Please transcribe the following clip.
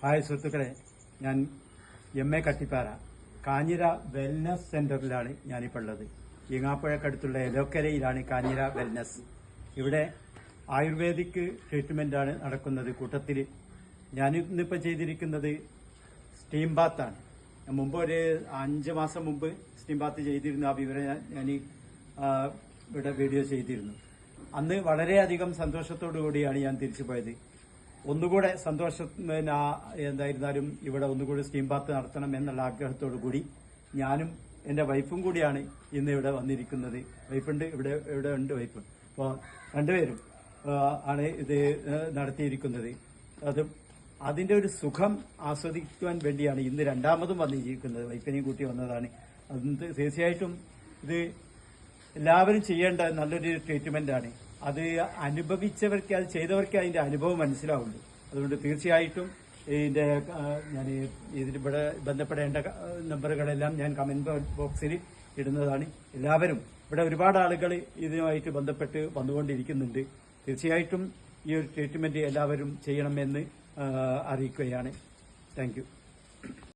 Hi സുഹൃത്തുക്കളെ, ഞാൻ MA. Kattippara Kanjira wellness സെന്ററിലാണ് ഞാനിപ്പോൾ ഉള്ളത്. ഈങ്ങാപ്പുഴക്കടുത്തുള്ള എലോക്കരയിലാണ് കാഞ്ഞിര വെൽനസ്. ഇവിടെ ആയുർവേദിക് ട്രീറ്റ്മെന്റാണ് നടക്കുന്നത്. കൂട്ടത്തിൽ ഞാനിന്നിപ്പോൾ ചെയ്തിരിക്കുന്നത് സ്റ്റീം ബാത്താണ്. മുമ്പ് ഒരു 5 മാസം മുമ്പ് സ്റ്റീം ബാത്ത് ചെയ്തിരുന്നു. ആ വിവരം ഞാൻ ഇവിടെ വീഡിയോ ചെയ്തിരുന്നു. അന്ന് വളരെയധികം സന്തോഷത്തോടു കൂടിയാണ് ഞാൻ തിരിച്ചു പോയത്. ഒന്നുകൂടെ സന്തോഷം എന്തായിരുന്നാലും ഇവിടെ ഒന്നുകൂടി സ്റ്റീം ബാത്ത് നടത്തണം എന്നുള്ള ആഗ്രഹത്തോടു കൂടി ഞാനും എൻ്റെ വൈഫും കൂടിയാണ് ഇന്ന് ഇവിടെ വന്നിരിക്കുന്നത്. വൈഫുണ്ട്, ഇവിടെ ഉണ്ട് വൈഫ്. അപ്പോൾ രണ്ടുപേരും ആണ് ഇത് നടത്തിയിരിക്കുന്നത്. അതിന്റെ ഒരു സുഖം ആസ്വദിക്കുവാൻ വേണ്ടിയാണ് ഇന്ന് രണ്ടാമതും വന്നിരിക്കുന്നത്. വൈഫിനെയും കൂട്ടി വന്നതാണ്. അത് തീർച്ചയായിട്ടും ഇത് എല്ലാവരും ചെയ്യേണ്ട നല്ലൊരു ട്രീറ്റ്മെന്റാണ്. അത് അനുഭവിച്ചവർക്ക്, അത് ചെയ്തവർക്ക് അതിന്റെ അനുഭവം മനസ്സിലാവുള്ളൂ. അതുകൊണ്ട് തീർച്ചയായിട്ടും ഇതിവിടെ ബന്ധപ്പെടേണ്ട നമ്പറുകളെല്ലാം ഞാൻ കമന്റ് ബോക്സിൽ ഇടുന്നതാണ്. എല്ലാവരും ഇവിടെ ഒരുപാട് ആളുകൾ ഇതുമായിട്ട് ബന്ധപ്പെട്ട് വന്നുകൊണ്ടിരിക്കുന്നുണ്ട്. തീർച്ചയായിട്ടും ഈ ഒരു ട്രീറ്റ്മെന്റ് എല്ലാവരും ചെയ്യണമെന്ന് അറിയിക്കുകയാണ്. Thank you.